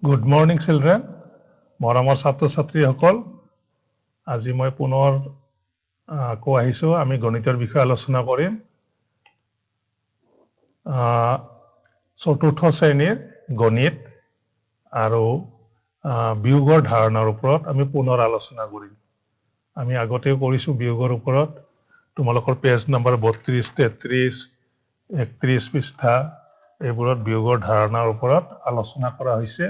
Good morning, children. মৰমৰ ছাত্ৰ-ছাত্ৰীসকল, আজি মই পুনৰ আকৌ আহিছো। আমি গণিতৰ বিষয়ে আলোচনা কৰিম। চতুৰ্থ শ্ৰেণীৰ গণিত আৰু বিয়োগৰ ধাৰণাৰ ওপৰত আমি পুনৰ আলোচনা কৰিম। আমি আগতেও কৰিছো বিয়োগৰ ওপৰত। তোমালোকৰ পেজ নম্বৰ 32, 33, 31 পৃষ্ঠা এইবোৰত বিয়োগৰ ধাৰণাৰ ওপৰত আলোচনা কৰা হৈছে।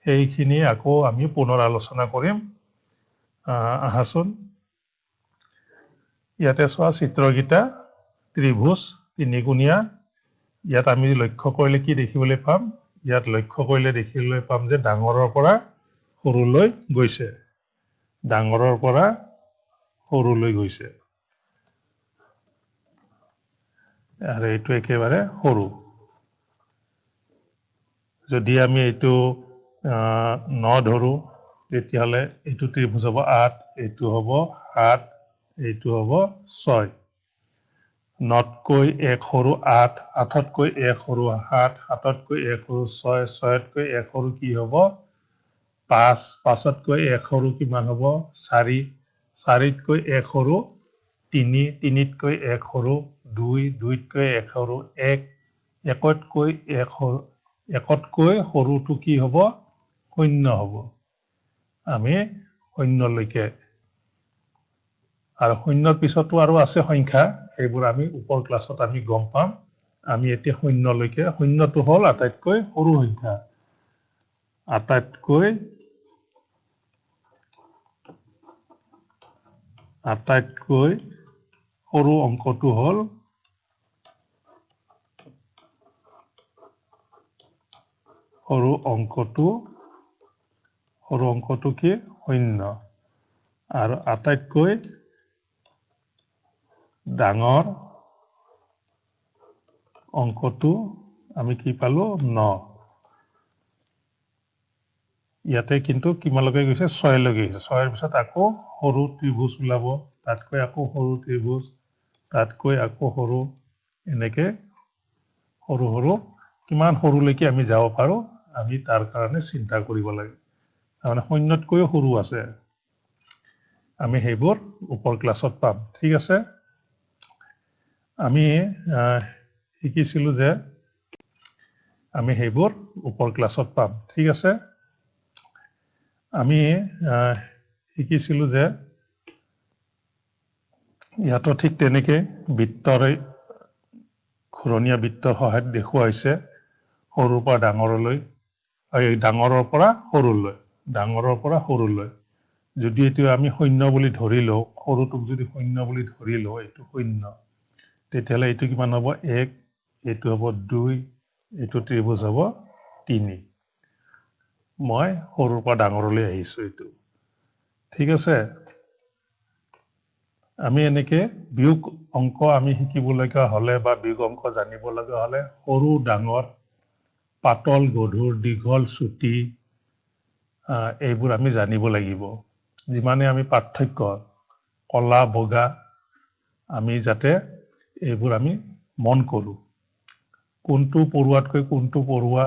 সেইখিনি আকৌ আমি পুনৰ আলোচনা কৰিম। আহাচোন, ইয়াতে চোৱা চিত্ৰকেইটা ত্ৰিভুজ তিনিকোণীয়া। ইয়াত আমি লক্ষ্য কৰিলে কি দেখিবলৈ পাম? ইয়াত লক্ষ্য কৰিলে দেখিবলৈ পাম যে ডাঙৰৰ পৰা সৰুলৈ গৈছে। ডাঙৰৰ পৰা সৰুলৈ গৈছে আৰু এইটো একেবাৰে সৰু। যদি আমি এইটো 9 ধৰো, তেতিয়াহ'লে এইটো ত্ৰিভুজ হ'ব 8, এইটো হ'ব 7, এইটো হ'ব 6। 9তকৈ 1 সৰু 8, 8তকৈ 1 সৰু 7, 7তকৈ 1 সৰু 6, 6তকৈ 1 সৰু কি হ'ব 5, 5তকৈ 1 সৰু কিমান হ'ব 4, 4তকৈ 1 সৰু 3, 3তকৈ 1 সৰু 2, 2তকৈ 1 সৰু 1, 1তকৈ 1 সৰু 1তকৈ সৰুটো কি হ'ব 0 হ'ব। আমি 0লৈকে, আৰু 0ৰ পিছতো আৰু আছে সংখ্যা, সেইবোৰ আমি ওপৰ ক্লাছত আমি গম পাম। আমি এতিয়া 0লৈকে, 0টো হ'ল আটাইতকৈ সৰু সংখ্যা। আটাইতকৈ সৰু অংকটো হ'ল সৰু অংকটো কি 0, আৰু আটাইতকৈ ডাঙৰ অংকটো আমি কি পালো 9। ইয়াতে কিন্তু কিমানলৈকে গৈছে 6লৈকে গৈছে। 6ৰ পিছত আকৌ সৰু ত্ৰিভুজ ওলাব, তাতকৈ আকৌ সৰু ত্ৰিভুজ, তাতকৈ আকৌ সৰু, এনেকে সৰু সৰু কিমান সৰুলৈকে আমি যাব পাৰো, আমি তাৰ কাৰণে চিন্তা কৰিব লাগে। তাৰমানে 0তকৈও সৰু আছে। আমি সেইবোৰ ওপৰ ক্লাছত পাম। ঠিক আছে, আমি শিকিছিলো যে আমি সেইবোৰ ওপৰ ক্লাছত পাম। ঠিক আছে, আমি শিকিছিলো যে ইয়াতো ঠিক তেনেকে বৃত্তৰে ঘূৰণীয়া বৃত্তৰ সহায়ত দেখুওৱা হৈছে সৰুৰ পৰা ডাঙৰলৈ, ডাঙৰৰ পৰা সৰুলৈ। যদি এইটো আমি 0 বুলি ধৰি লওঁ, সৰুটোক যদি 0 বুলি ধৰি লওঁ, এইটো 0, তেতিয়াহ'লে এইটো কিমান হ'ব 1, এইটো হ'ব 2, এইটো ত্ৰিভুজ হ'ব 3। মই সৰুৰ পৰা ডাঙৰলৈ আহিছো এইটো। ঠিক আছে, আমি এনেকে বিয়োগ অংক আমি শিকিব লগা হ'লে বা বিয়োগ অংক জানিব লগা হ'লে সৰু ডাঙৰ, পাতল গধুৰ, দীঘল চুটি, এইবোৰ আমি জানিব লাগিব। যিমানে আমি পাৰ্থক্য কলা বগা আমি যাতে এইবোৰ আমি মন কৰো। কোনটো পৰুৱাতকৈ কোনটো পৰুৱা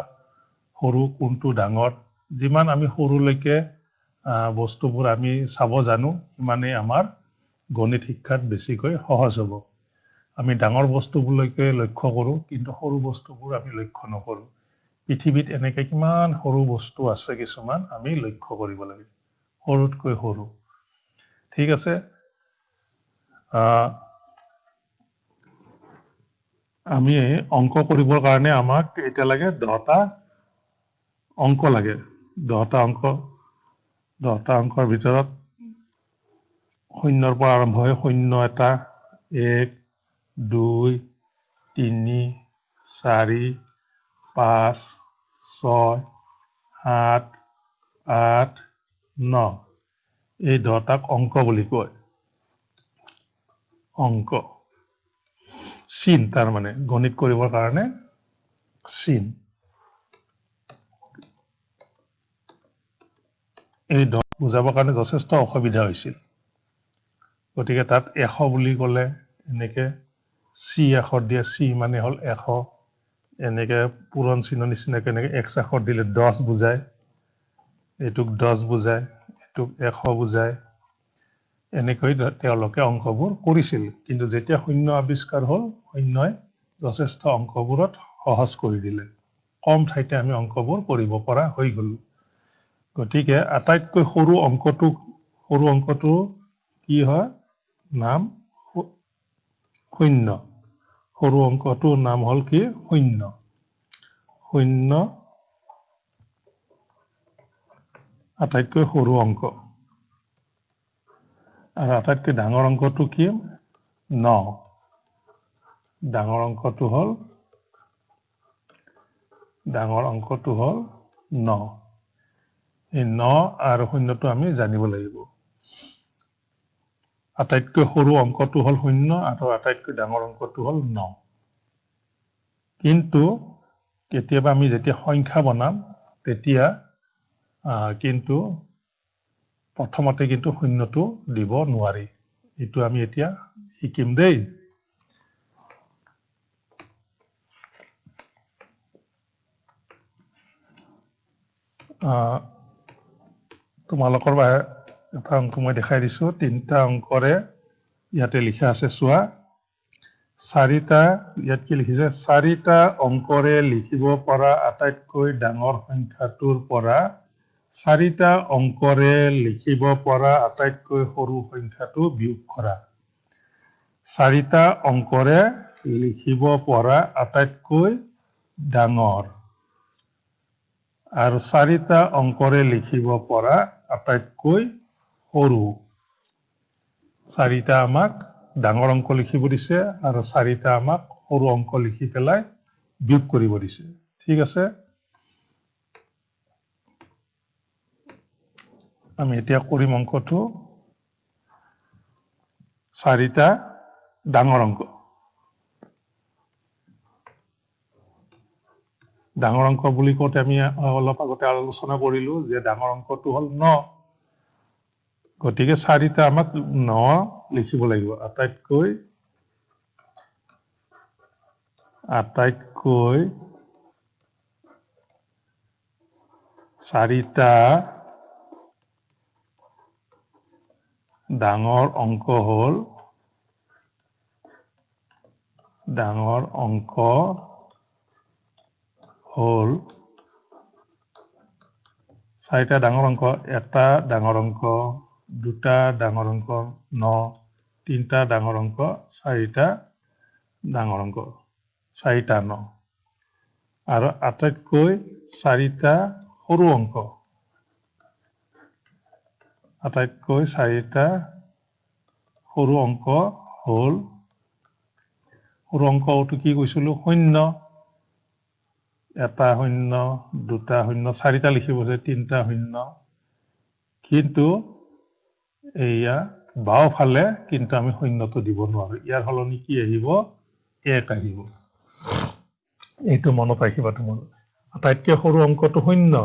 সৰু, কোনটো ডাঙৰ, যিমান আমি সৰুলৈকে বস্তুবোৰ আমি চাব জানো, সিমানেই আমাৰ গণিত শিক্ষাত বেছিকৈ সহজ হ'ব। আমি ডাঙৰ বস্তুবোৰলৈকে লক্ষ্য কৰো, কিন্তু সৰু বস্তুবোৰ আমি লক্ষ্য নকৰো। পৃথিৱীত এনেকে কিমান সৰু বস্তু আছে, কিছুমান আমি লক্ষ্য কৰিব লাগে, সৰুতকৈ সৰু। ঠিক আছে, আমি অংক কৰিবৰ কাৰণে আমাক এতিয়া লাগে 10টা অংক লাগে। 10টা অংকৰ ভিতৰত 0ৰ পৰা আৰম্ভ হয় 0 এটা, 1, 2, 3, 4, 5, 6, 7, 8, 9। এই 10টাক অংক বুলি কয়। অংক চিন, তাৰ মানে গণিত কৰিবৰ কাৰণে চিন। এই 10 বুজাবৰ কাৰণে যথেষ্ট অসুবিধা হৈছিল। গতিকে তাত 100 বুলি ক'লে এনেকে চি আখৰ দিয়ে, চি মানে হ'ল 100, এনেকে পূৰণ চিহ্নৰ নিচিনাকে এনেকে X আখৰ দিলে 10 বুজায়, এটুক 10 বুজায়, এটুক 100 বুজায়, এনেকৈ তেওঁলোকে অংকবোৰ কৰিছিল। কিন্তু যেতিয়া শূন্য আৱিষ্কাৰ হ'ল, শূন্যই যথেষ্ট অংকবোৰত সহজ কৰি দিলে। কম ঠাইতে আমি অংকবোৰ কৰিব পৰা হৈ গ'লো। গতিকে আটাইতকৈ সৰু অংকটো কি হয়? নাম শূন্য। সৰু অংকটোৰ নাম হ'ল কি? শূন্য। শূন্য আটাইতকৈ সৰু অংক। আৰু আটাইতকৈ ডাঙৰ অংকটো কি? 9। ডাঙৰ অংকটো হ'ল 9। এই 9 আৰু শূন্যটো আমি জানিব লাগিব। আটাইতকৈ সৰু অংকটো হ'ল 0 আৰু আটাইতকৈ ডাঙৰ অংকটো হ'ল 9। কিন্তু কেতিয়াবা আমি যেতিয়া সংখ্যা বনাম তেতিয়া কিন্তু প্ৰথমতে কিন্তু শূন্যটো দিব নোৱাৰি। এইটো আমি এতিয়া শিকিম দেই। তোমালোকৰ এটা অংক মই দেখাই দিছো। 3টা অংকৰে ইয়াতে লিখা আছে, চোৱা। 4টা, ইয়াত কি লিখিছে? 4টা অংকৰে লিখিব পৰা আটাইতকৈ ডাঙৰ সংখ্যাটোৰ পৰা 4টা অংকৰে লিখিব পৰা আটাইতকৈ সৰু সংখ্যাটো বিয়োগ কৰা। 4টা অংকৰে লিখিব পৰা আটাইতকৈ ডাঙৰ আৰু 4টা অংকৰে লিখিব পৰা আটাইতকৈ সৰু। 4টা আমাক ডাঙৰ অংক লিখিব দিছে আৰু 4টা আমাক সৰু অংক লিখি পেলাই বিয়োগ কৰিব দিছে। ঠিক আছে? আমি এতিয়া কৰিম অংকটো। 4টা ডাঙৰ অংক। ডাঙৰ অংক বুলি কওঁতে আমি অলপ আগতে আলোচনা কৰিলো যে ডাঙৰ অংকটো হ'ল 9। গতিকে 4টা আমাক 9 লিখিব লাগিব। আটাইতকৈ 4টা ডাঙৰ অংক হ'ল 4টা ডাঙৰ অংক। এটা ডাঙৰ অংক, 2টা ডাঙৰ অংক 9, 3টা ডাঙৰ অংক, 4টা ডাঙৰ অংক, 4টা 9। আৰু আটাইতকৈ 4টা সৰু অংক। আটাইতকৈ 4টা সৰু অংক হ'ল, সৰু অংকটো কি কৈছিলো? 0। এটা 0, 2টা 0, 4টা লিখিব আছে, 3টা 0। কিন্তু এয়া বাওঁফালে কিন্তু আমি শূন্যটো দিব নোৱাৰো। ইয়াৰ সলনি কি আহিব? 1 আহিব। এইটো মনত ৰাখিবা তোমালোক। আটাইতকৈ সৰু অংকটো 0,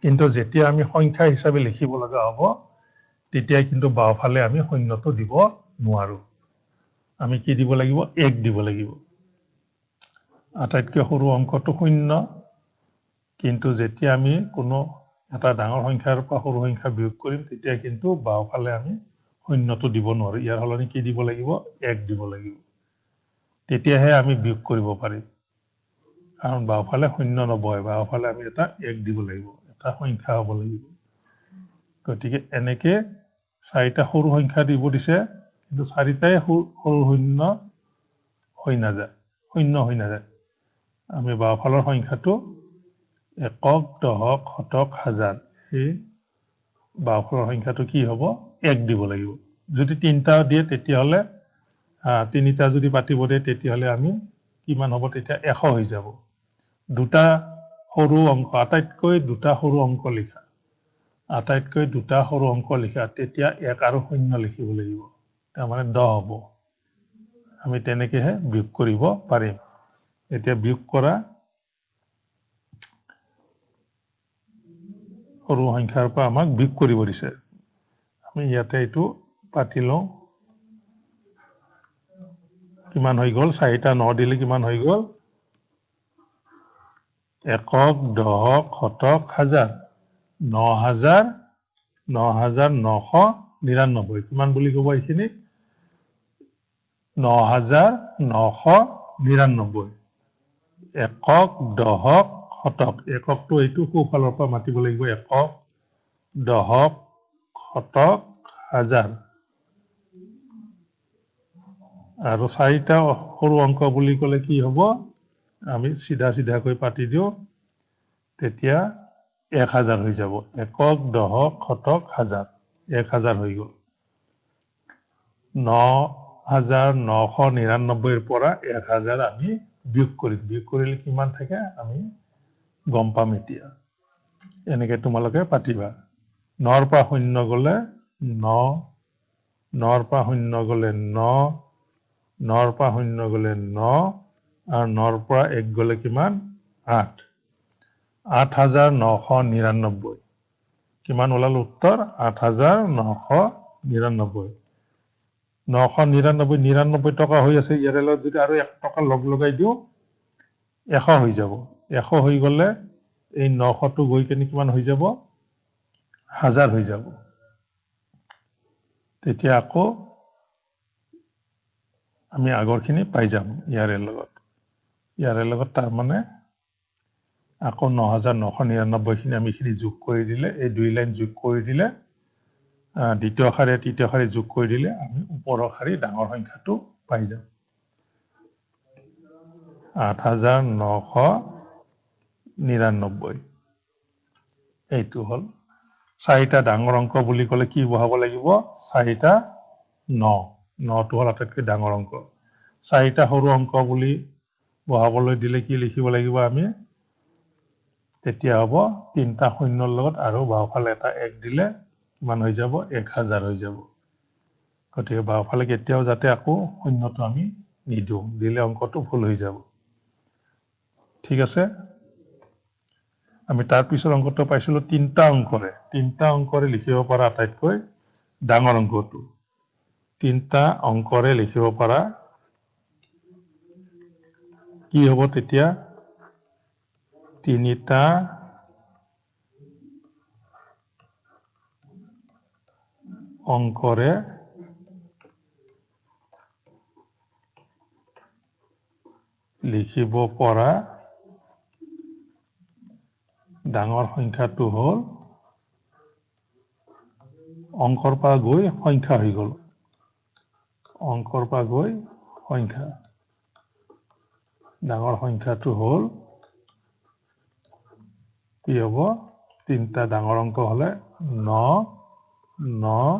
কিন্তু যেতিয়া আমি সংখ্যা হিচাপে লিখিব লগা হ'ব তেতিয়া কিন্তু বাওঁফালে আমি শূন্যটো দিব নোৱাৰো। আমি কি দিব লাগিব? 1 দিব লাগিব। আটাইতকৈ সৰু অংকটো 0, কিন্তু যেতিয়া আমি কোনো এটা ডাঙৰ সংখ্যাৰ পৰা সৰু সংখ্যা বিয়োগ কৰিম তেতিয়া কিন্তু বাওঁফালে আমি শূন্যটো দিব নোৱাৰো। ইয়াৰ সলনি কি দিব লাগিব? 1 দিব লাগিব। তেতিয়াহে আমি বিয়োগ কৰিব পাৰিম। কাৰণ বাওঁফালে শূন্য নবহে, বাওঁফালে আমি এটা 1 দিব লাগিব, এটা সংখ্যা হ'ব লাগিব। গতিকে এনেকে 4টা সৰু সংখ্যা দিব দিছে, কিন্তু 4টাই সৰু শূন্য হৈ নাযায়, শূন্য হৈ নাযায়। আমি বাওঁফালৰ সংখ্যাটো একক, দহক, শতক, হাজাৰ, সেই বাওঁফালৰ সংখ্যাটো কি হ'ব? 1 দিব লাগিব। যদি 3টা দিয়ে তেতিয়াহ'লে 3টা যদি পাতিব দিয়ে তেতিয়াহ'লে আমি কিমান হ'ব? তেতিয়া 100 হৈ যাব। 2টা সৰু অংক, আটাইতকৈ 2টা সৰু অংক লিখা। আটাইতকৈ 2টা সৰু অংক লিখা, তেতিয়া 1 আৰু 0 লিখিব লাগিব। তাৰমানে 10 হ'ব। আমি তেনেকেহে বিয়োগ কৰিব পাৰিম। এতিয়া বিয়োগ কৰা সৰু সংখ্যাৰ পৰা আমাক বিয়োগ কৰিব দিছে। আমি ইয়াতে এইটো পাতি লওঁ। কিমান হৈ গ'ল? 4টা 9 দিলে কিমান হৈ গ'ল? একক, দহক, শতক, হাজাৰ। ৯,৯৯৯ কিমান বুলি ক'ব এইখিনি ৯,৯৯৯ একক দহক শতক এককটো এইটো সোঁফালৰ পৰা মাতিব লাগিব একক দহক শতক হাজাৰ আৰু চাৰিটা সৰু অংক বুলি ক'লে কি হ'ব আমি সিধা সিধাকৈ পাতি দিওঁ তেতিয়া ১,০০০ হৈ যাব একক দহক শতক হাজাৰ ১,০০০ হৈ গ'ল ৯,৯৯৯ পৰা ১,০০০ আমি বিয়োগ কৰিলে কিমান থাকে আমি গম পাম এতিয়া এনেকে তোমালোকে পাতিবা ৯ৰ পৰা ০ গ'লে ৯ ৯ৰ পৰা ০ গ'লে ৯ ৯ৰ পৰা ০ গ'লে ৯ আৰু ৯ৰ পৰা ১ গ'লে কিমান ৮ ৮,৯৯৯ কিমান ওলাল উত্তৰ ৮,৯৯৯ ৯৯৯ টকা হৈ আছে ইয়াৰে লগত যদি আৰু ১ টকা লগাই দিওঁ ১০০ হৈ যাব ১০০ হৈ গ'লে এই ৯০০টো গৈ কিনে কিমান হৈ যাব ১,০০০ হৈ যাব তেতিয়া আকৌ আমি আগৰখিনি পাই যাম ইয়াৰে লগত তাৰ মানে আকৌ ৯,৯৯৯ খিনি আমি এইখিনি যোগ কৰি দিলে এই দুই লাইন যোগ কৰি দিলে দ্বিতীয় শাৰী তৃতীয় শাৰী যোগ কৰি দিলে আমি ওপৰৰ শাৰী ডাঙৰ সংখ্যাটো পাই যাম ৮,৯৯৯ এইটো হ'ল চাৰিটা ডাঙৰ অংক বুলি ক'লে কি বহাব লাগিব চাৰিটা ৯টো হ'ল আটাইতকৈ ডাঙৰ অংক চাৰিটা সৰু অংক বুলি বহাবলৈ দিলে কি লিখিব লাগিব আমি তেতিয়া হ'ব ৩টা শূন্যৰ লগত আৰু বাওঁফালে এটা ১ দিলে কিমান হৈ যাব ১,০০০ হৈ যাব গতিকে বাওঁফালে কেতিয়াও যাতে আকৌ শূন্যটো আমি নিদিওঁ দিলে অংকটো ভুল হৈ যাব ঠিক আছে আমি তাৰ পিছৰ অংকটো পাইছিলো ৩টা অংকৰে লিখিব পৰা আটাইতকৈ ডাঙৰ অংকটো ৩টা অংকৰে লিখিব পৰা কি হ'ব তেতিয়া ৩টা অংকৰে লিখিব পৰা ডাঙৰ সংখ্যাটো হ'ল অংকৰ পৰা গৈ সংখ্যা হৈ গ'ল অংকৰ পৰা গৈ সংখ্যা ডাঙৰ সংখ্যাটো হ'ল কি হ'ব ৩টা ডাঙৰ অংক হ'লে ৯ ৯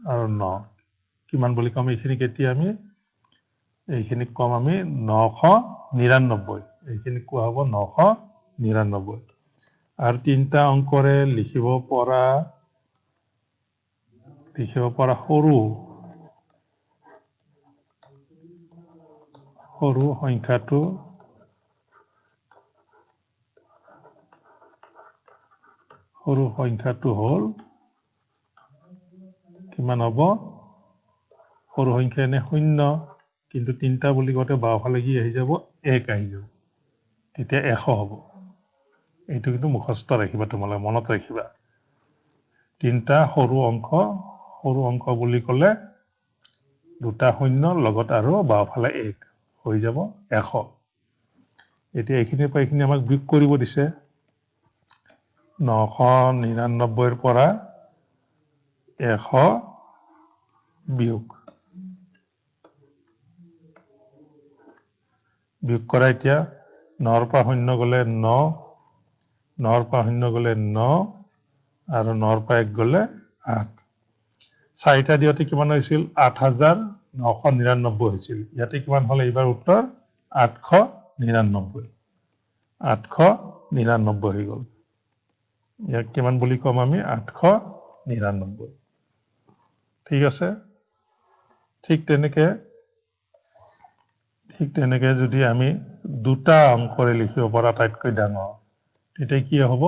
আৰু ৯ কিমান বুলি ক'ম এইখিনিক এতিয়া আমি এইখিনিক ক'ম আমি ৯৯৯ এইখিনিক কোৱা হ'ব ৯৯৯ আৰু ৩টা অংকৰে লিখিব পৰা সৰু সংখ্যাটো হ'ল কিমান হ'ব সৰু সংখ্যা এনে ০ কিন্তু ৩টা বুলি কওঁতে বাওঁফালে কি আহি যাব ১ আহি যাব তেতিয়া ১০০ হ'ব এইটো কিন্তু মুখস্থ ৰাখিবা তোমালোকে মনত ৰাখিবা ৩টা সৰু অংক বুলি ক'লে ২টা ০ লগত আৰু বাওঁফালে ১ হৈ যাব ১০০ এতিয়া এইখিনিৰ পৰা এইখিনি আমাক বিয়োগ কৰিব দিছে ৯৯৯ৰ পৰা ১০০ বিয়োগ কৰা এতিয়া ৯ৰ পৰা ০ গ'লে ৯ ৯ৰ পৰা ০ গ'লে ৯ আৰু ৯ৰ পৰা ১ গ'লে ৮ চাৰিটা দিওঁতে কিমান হৈছিল ৮,৯৯৯ হৈছিল ইয়াতে কিমান হ'ল এইবাৰ উত্তৰ ৮৯৯ হৈ গ'ল ইয়াক কিমান বুলি ক'ম আমি ৮৯৯ ঠিক আছে ঠিক তেনেকে যদি আমি ২টা অংকৰে লিখিব পৰা আটাইতকৈ ডাঙৰ তেতিয়া কি হ'ব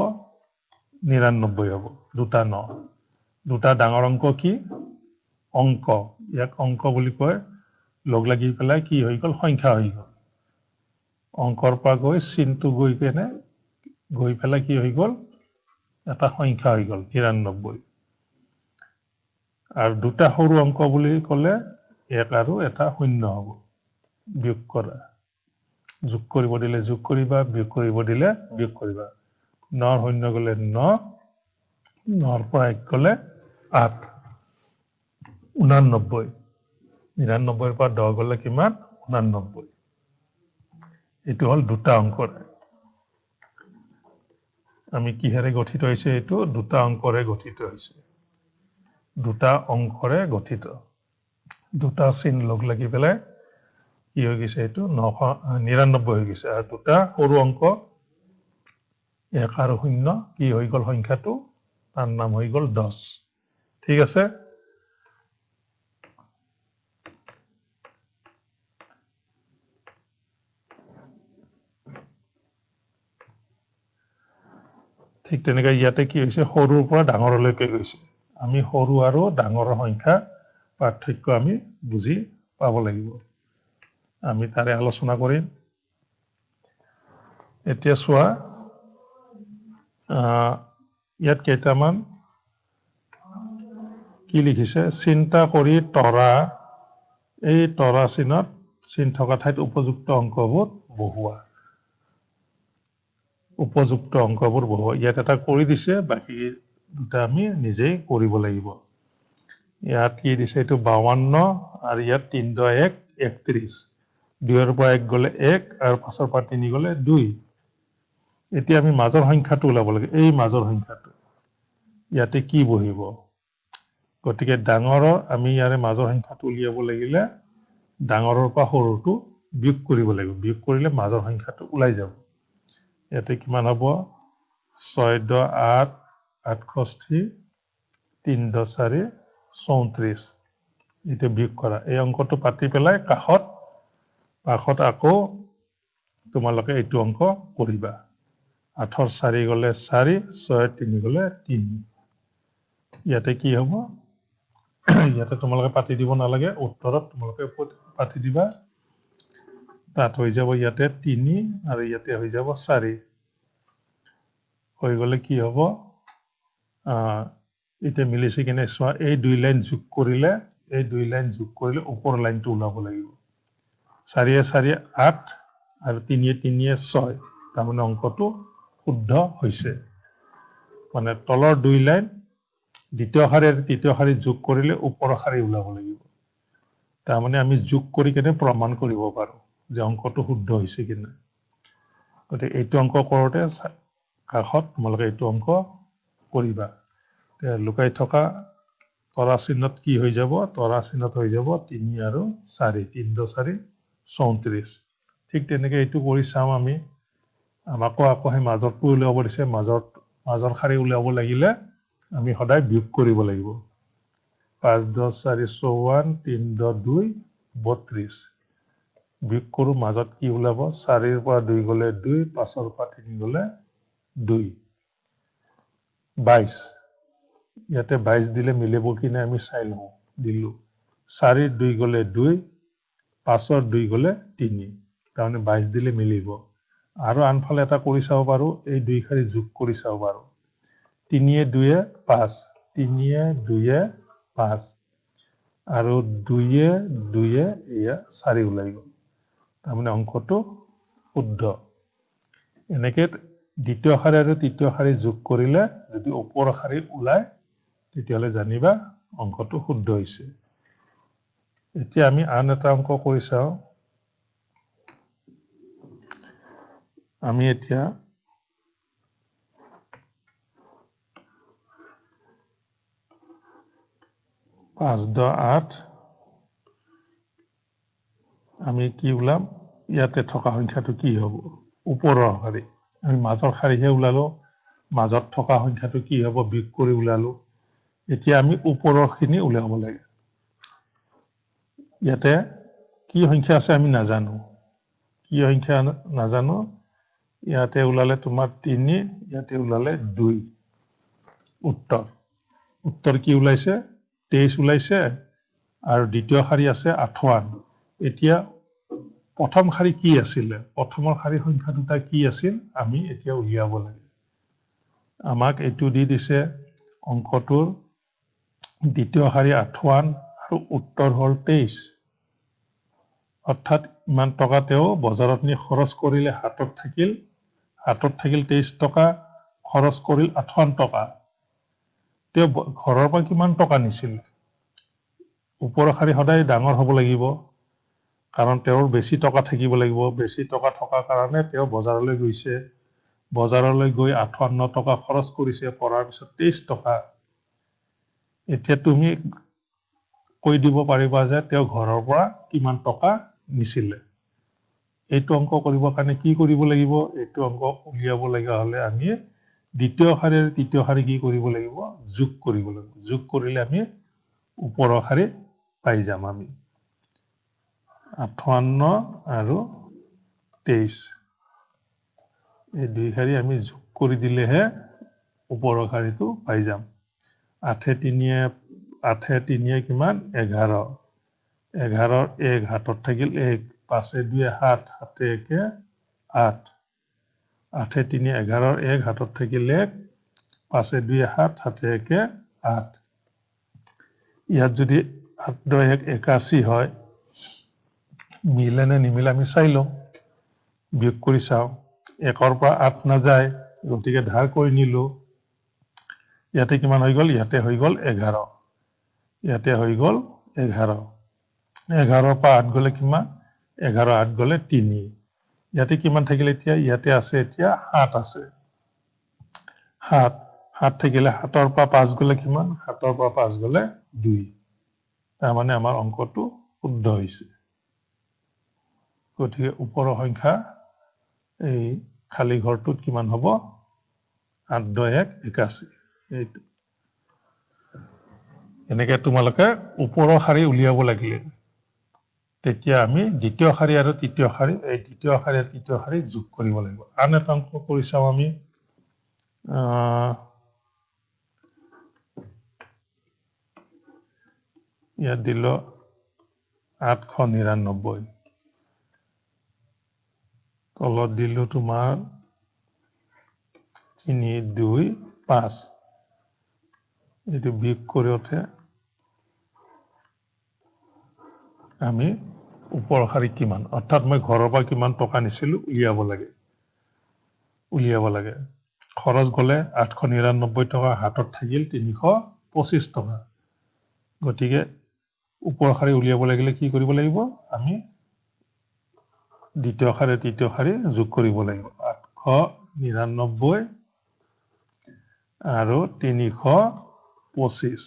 ৯৯ হ'ব ২টা ৯ দুটা ডাঙৰ অংক কি অংক ইয়াক অংক বুলি কয় লগ লাগি পেলাই কি হৈ গ'ল সংখ্যা হৈ গ'ল অংকৰ পৰা গৈ চিনটো গৈ পেলাই কি হৈ গ'ল এটা সংখ্যা হৈ গ'ল 93 আৰু দুটা সৰু অংক বুলি ক'লে 1 আৰু এটা 0 হ'ব বিয়োগ কৰা যোগ কৰিব দিলে যোগ কৰিবা বিয়োগ কৰিব দিলে বিয়োগ কৰিবা 9 0 গ'লে 9 9 পৰা 1 গ'লে 8 89 99 পৰা 10 গ'লে কিমান 89 এইটো হ'ল দুটা অংকৰ আমি কিহেৰে গঠিত হৈছে এইটো দুটা অংকৰে গঠিত হৈছে দুটা অংকৰে গঠিত দুটা চিন লগ লাগি পেলাই কি হৈ গৈছে এইটো 999 হৈ গৈছে আৰু দুটা সৰু অংক 1 আৰু 0 কি হৈ গ'ল সংখ্যাটো তাৰ নাম হৈ গ'ল 10 ঠিক আছে ঠিক তেনেকৈ ইয়াতে কি হৈছে সৰুৰ পৰা ডাঙৰলৈকে গৈছে আমি সৰু আৰু ডাঙৰৰ সংখ্যা পাৰ্থক্য আমি বুজি পাব লাগিব আমি তাৰে আলোচনা কৰিম এতিয়া চোৱা ইয়াত কেইটামান কি লিখিছে চিন্তা কৰি তৰা এই তৰা চিনত চিন থকা ঠাইত উপযুক্ত অংকবোৰ বহুৱা উপযুক্ত অংকবোৰ বহুৱা ইয়াত এটা কৰি দিছে বাকি দুটা আমি নিজেই কৰিব লাগিব ইয়াত কি দিছে এইটো 52 আৰু ইয়াত 3 * 1 31 2 পৰা 1 গ'লে 1 আৰু 5 পৰা 3 গ'লে 2 এতিয়া আমি মাজৰ সংখ্যাটো ওলাব লাগে এই মাজৰ সংখ্যাটো ইয়াতে কি বহিব গতিকে ডাঙৰৰ আমি ইয়াৰে মাজৰ সংখ্যাটো উলিয়াব লাগিলে ডাঙৰৰ পৰা সৰুটো বিয়োগ কৰিব লাগিব বিয়োগ কৰিলে মাজৰ সংখ্যাটো ওলাই যাব ইয়াতে কিমান হ'ব 6 * 8 68 3 * 4 34 এটা বিয়োগ কৰা এই অংকটো পাতি পেলাই কাষত আকৌ তোমালোকে এইটো অংক কৰিবা 8 ৰ 4 গ'লে 4 6 ৰ 3 গ'লে 3 ইয়াতে কি হ'ব ইয়াতে তোমালোকে পাতি দিব নালাগে উত্তৰত তোমালোকে পাতি দিবা তাত হৈ যাব ইয়াতে 3 আৰু ইয়াতে হৈ যাব 4 হৈ গ'লে কি হ'ব এতিয়া মিলিছে কিনে চোৱা এই দুই লাইন যোগ কৰিলে ওপৰৰ লাইনটো ওলাব লাগিব 4 য়ে 4 8 আৰু 3 য়ে 3 6 তাৰমানে অংকটো শুদ্ধ হৈছে মানে তলৰ দুই লাইন দ্বিতীয় শাৰী আৰু তৃতীয় শাৰী যোগ কৰিলে ওপৰৰ শাৰী ওলাব লাগিব তাৰমানে আমি যোগ কৰি কিনে প্ৰমাণ কৰিব পাৰো যে অংকটো শুদ্ধ হৈছে কিনা গতিকে এইটো অংক কৰোঁতে কাষত তোমালোকে এইটো অংক কৰিবা লুকাই থকা তৰা চিহ্নত কি হৈ যাব তৰা চিহ্নত হৈ যাব 3 আৰু 4 3 * 4 34 ঠিক তেনেকৈ এইটো কৰি চাওঁ আমি আমাকো আকৌ সেই মাজৰটো উলিয়াব দিছে মাজৰ শাৰী উলিয়াব লাগিলে আমি সদায় বিয়োগ কৰিব লাগিব 5 * 4 = 54 3 * 2 = 32 বিয়োগ কৰোঁ মাজত কি ওলাব 4 ৰ পৰা 2 গ'লে 2 5 ৰ পৰা 3 গ'লে 2 22 ইয়াতে 22 দিলে মিলিব কি নাই আমি চাই লওঁ দিলো 4 ৰ 2 গ'লে 2 5 ৰ 2 গ'লে 3 তাৰমানে 22 দিলে মিলিব আৰু আনফালে এটা কৰি চাব পাৰো এই দুই শাৰী যোগ কৰি চাব পাৰো 3 য়ে 2 য়ে 5 3 য়ে 2 য়ে 5 আৰু 2 য়ে 2 য়ে এয়া 4 ওলাই গ'ল তাৰমানে অংকটো শুদ্ধ এনেকৈ দ্বিতীয় শাৰী আৰু তৃতীয় শাৰী যোগ কৰিলে যদি ওপৰৰ শাৰী ওলাই তেতিয়াহ'লে জানিবা অংকটো শুদ্ধ হৈছে এতিয়া আমি আন এটা অংক কৰি চাওঁ আমি এতিয়া 5 * 8 আমি কি ওলাম ইয়াতে থকা সংখ্যাটো কি হ'ব ওপৰৰ শাৰী আমি মাজৰ শাৰীহে ওলালো মাজত থকা সংখ্যাটো কি হ'ব বিয়োগ কৰি ওলালো এতিয়া আমি ওপৰৰখিনি উলিয়াব লাগে ইয়াতে কি সংখ্যা আছে আমি নাজানো কি সংখ্যা নাজানো ইয়াতে ওলালে তোমাৰ 3 ইয়াতে ওলালে 2 উত্তৰ কি ওলাইছে 23 ওলাইছে আৰু দ্বিতীয় শাৰী আছে 58 এতিয়া প্ৰথম শাৰী কি আছিল প্ৰথমৰ শাৰী সংখ্যা দুটা কি আছিল আমি এতিয়া উলিয়াব লাগে আমাক এইটো দি দিছে অংকটোৰ দ্বিতীয় শাৰী 58 আৰু উত্তৰ হ'ল 23 অৰ্থাৎ ইমান টকা তেওঁ বজাৰত নি খৰচ কৰিলে হাতত থাকিল 23 টকা খৰচ কৰিল 58 টকা তেওঁ ঘৰৰ পৰা কিমান টকা নিছিল ওপৰৰ শাৰী সদায় ডাঙৰ হ'ব লাগিব কাৰণ তেওঁৰ বেছি টকা থাকিব লাগিব বেছি টকা থকাৰ কাৰণে তেওঁ বজাৰলৈ গৈছে বজাৰলৈ গৈ 58 টকা খৰচ কৰিছে পৰাৰ পিছত 23 টকা এতিয়া তুমি কৈ দিব পাৰিবা যে তেওঁ ঘৰৰ পৰা কিমান টকা নিছিলে এইটো অংক কৰিবৰ কাৰণে কি কৰিব লাগিব এইটো অংক উলিয়াব লগা হলে আমি দ্বিতীয় শাৰী আৰু তৃতীয় শাৰী কি কৰিব লাগিব যোগ কৰিব লাগিব যোগ কৰিলে আমি ওপৰৰ শাৰী পাই যাম আমি 58 আৰু 23 এই দুই শাৰী আমি যোগ কৰি দিলেহে ওপৰৰ শাৰীটো পাই যাম 8 3 কিমান 11 11ৰ 1 হাতত থাকিল 1 5 2 7 7 1 8 8 3 11ৰ 1 হাতত থাকিল 1 5 2 7 7 1 8 ইয়াত যদি 8 1 81 হয় মিলে নে নিমিলে আমি চাই লওঁ বিয়োগ কৰি চাওঁ 1ৰ পৰা 8 নাযায় গতিকে ধাৰ কৰি নিলো ইয়াতে কিমান হৈ গ'ল ইয়াতে হৈ গ'ল 11 ইয়াতে হৈ গ'ল 11 11ৰ পৰা 8 গ'লে কিমান 11 8 গ'লে 3 ইয়াতে কিমান থাকিল এতিয়া ইয়াতে আছে এতিয়া 7 আছে 7 থাকিলে 7ৰ পৰা 5 গ'লে কিমান 7ৰ পৰা 5 গ'লে 2 তাৰ মানে আমাৰ অংকটো শুদ্ধ হৈছে গতিকে ওপৰৰ সংখ্যা এই খালি ঘৰটোত কিমান হ'ব 8 1 81 এইটো এনেকে তোমালোকে ওপৰৰ শাৰী উলিয়াব লাগিলে তেতিয়া আমি দ্বিতীয় শাৰী আৰু তৃতীয় শাৰী এই দ্বিতীয় শাৰী আৰু তৃতীয় শাৰী যোগ কৰিব লাগিব আন এটা অংক কৰি চাওঁ আমি ইয়াত দিল 899 তলত দিলো তোমাৰ 3 2 5 এইটো বিয়োগ কৰোঁতে আমি ওপৰৰ শাৰী কিমান অৰ্থাৎ মই ঘৰৰ পৰা কিমান টকা নিছিলো উলিয়াব লাগে খৰচ গ'লে 899 টকা হাতত থাকিল 325 টকা গতিকে ওপৰৰ শাৰী উলিয়াব লাগিলে কি কৰিব লাগিব আমি দ্বিতীয় শাৰী তৃতীয় শাৰী যোগ কৰিব লাগিব 899 আৰু 325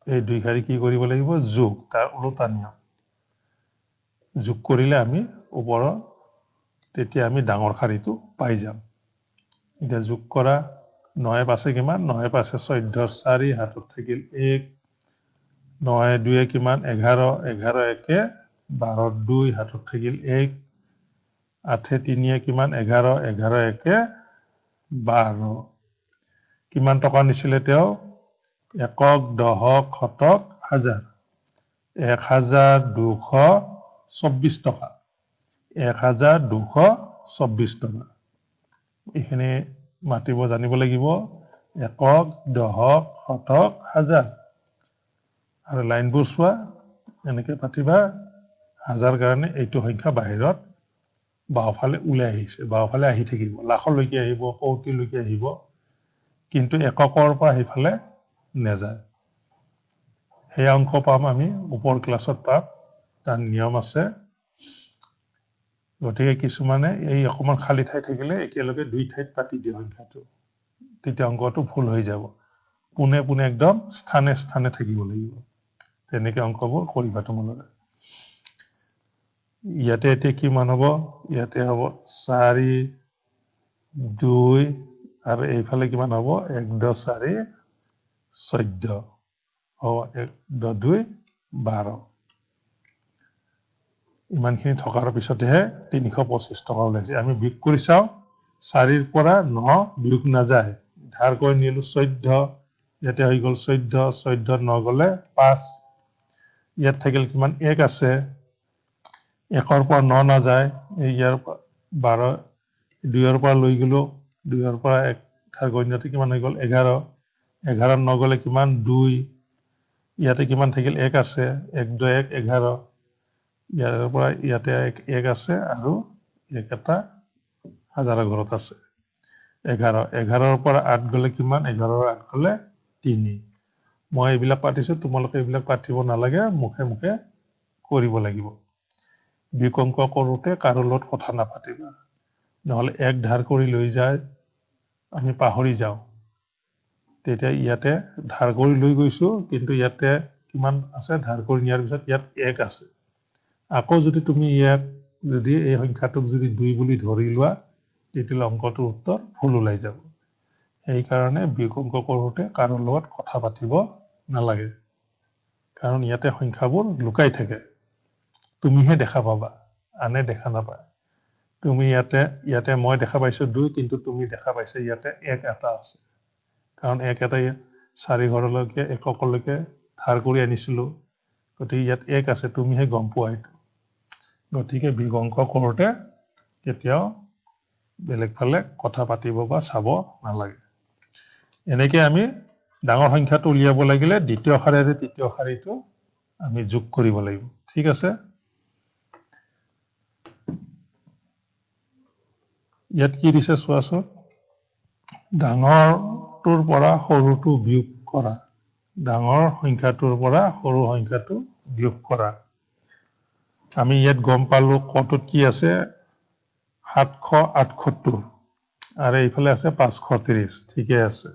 এই দুই শাৰী কি কৰিব লাগিব যোগ তাৰ ওলোটা নিয়ম যোগ কৰিলে আমি ওপৰৰ তেতিয়া আমি ডাঙৰ শাৰীটো পাই যাম এতিয়া যোগ কৰা 9 5 কিমান 9 5 14 4 হাতত থাকিল 1 9 2 কিমান 11 11 1 12 2 হাতত থাকিল 1 8 3 কিমান 11 11 1 12 কিমান টকা নিছিলে তেওঁ একক দহক শতক হাজাৰ 1224 টকা 1224 টকা এইখিনি মাতিব জানিব লাগিব একক দহক শতক হাজাৰ আৰু লাইনবোৰ চোৱা এনেকে পাতিবা হাজাৰ কাৰণে এইটো সংখ্যা বাহিৰত বাওঁফালে ওলাই আহিছে বাওঁফালে আহি থাকিব লাখলৈকে আহিব কোটিলৈকে আহিব কিন্তু এককৰ পৰা সেইফালে নেযায় সেই অংক পাম আমি ওপৰ ক্লাছত পাম তাৰ নিয়ম আছে গতিকে কিছুমানে এই অকমান খালি ঠাই থাকিলে একেলগে দুই ঠাইত পাতি দিয়ে সংখ্যাটো তেতিয়া অংকটো ভুল হৈ যাব পুনে পুনে একদম স্থানে স্থানে থাকিব লাগিব তেনেকে অংকবোৰ কৰিবা তোমালোকে ইয়াতে এতিয়া কিমান হ'ব ইয়াতে হ'ব 4 2 আৰু এইফালে কিমান হ'ব 1 10 4 14 হ'ব 1 10 2 12 ইমানখিনি থকাৰ পিছতহে 325 টকা ওলাইছে আমি বিয়োগ কৰি চাওঁ 4ৰ পৰা 9 বিয়োগ নাযায় ধাৰ কৰি নিলো 14 ইয়াতে হৈ গ'ল 14 14 9 গ'লে 5 ইয়াত থাকিল কিমান 1 আছে 1ৰ পৰা 9 নাযায় ইয়াৰ 12 2ৰ পৰা লৈ গ'লো 2ৰ পৰা 1 ধাৰ কৰি নিওঁতে কিমান হৈ গ'ল 11 11 নগ'লে কিমান 2 ইয়াতে কিমান থাকিল 1 আছে 1 2 1 11 ইয়াৰ পৰা ইয়াতে 1 আছে আৰু 1 এটা হাজাৰৰ ঘৰত আছে 11 11ৰ পৰা 8 গ'লে কিমান 11ৰ 8 গ'লে 3 মই এইবিলাক পাতিছোঁ তোমালোকে এইবিলাক পাতিব নালাগে মুখে মুখে কৰিব লাগিব বিয়োগ অংক কৰোঁতে কাৰো লগত কথা নাপাতিবা নহ'লে 1 ধাৰ কৰি লৈ যায় আমি পাহৰি যাওঁ তেতিয়া ইয়াতে ধাৰ কৰি লৈ গৈছোঁ কিন্তু ইয়াতে কিমান আছে ধাৰ কৰি নিয়াৰ পিছত ইয়াত 1 আছে আকৌ যদি তুমি ইয়াত যদি এই সংখ্যাটোক যদি 2 বুলি ধৰি লোৱা তেতিয়াহ'লে অংকটোৰ উত্তৰ ভুল ওলাই যাব সেইকাৰণে বিয়োগ অংক কৰোঁতে কাৰো লগত কথা পাতিব নালাগে কাৰণ ইয়াতে সংখ্যাবোৰ লুকাই থাকে তুমিহে দেখা পাবা আনে দেখা নাপায় তুমি ইয়াতে মই দেখা পাইছোঁ 2 কিন্তু তুমি দেখা পাইছা ইয়াতে 1 এটা আছে কাৰণ 1 এটা 4 ঘৰলৈকে এককলৈকে ধাৰ কৰি আনিছিলোঁ গতিকে ইয়াত 1 আছে তুমিহে গম পোৱা এইটো গতিকে বিয়োগ অংক কৰোঁতে কেতিয়াও বেলেগ ফালে কথা পাতিব বা চাব নালাগে এনেকৈ আমি ডাঙৰ সংখ্যাটো উলিয়াব লাগিলে দ্বিতীয় শাৰীৰে তৃতীয় শাৰীটো আমি যোগ কৰিব লাগিব ঠিক আছে ইয়াত কি দিছে চোৱাচোন ডাঙৰটোৰ পৰা সৰুটো বিয়োগ কৰা ডাঙৰ সংখ্যাটোৰ পৰা সৰু সংখ্যাটো বিয়োগ কৰা আমি ইয়াত গম পালোঁ কটোত কি আছে 778 আৰু এইফালে আছে 530 ঠিকে আছে